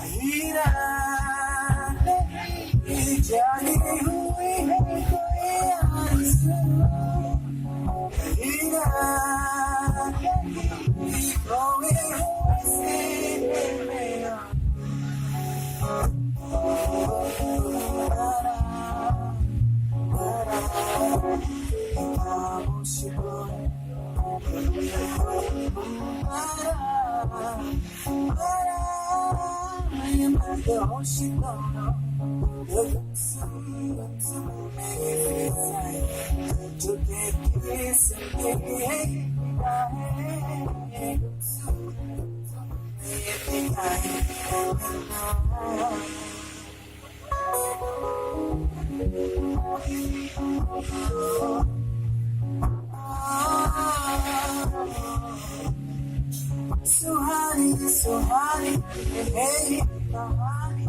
हीरा नहीं जागी हुई है कोई आंसू हीरा नहीं खोए हुए सीने में Suhani, Suhani, hey, Suhani,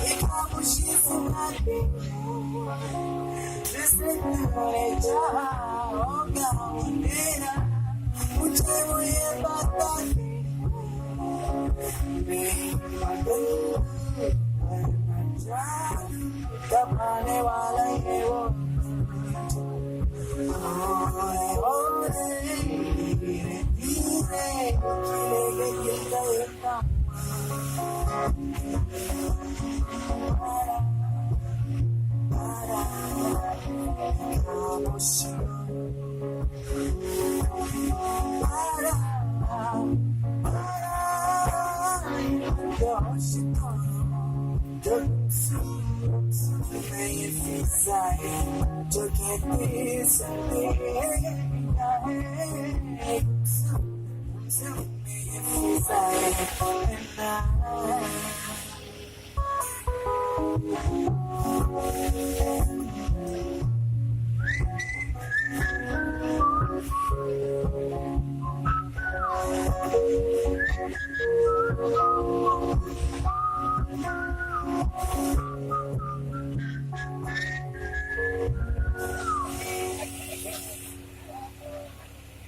एक खुशी सुनाती जिसने तुमने चाहा होगा मेरा मुझे वो ये बताती दबाने वाला ये वो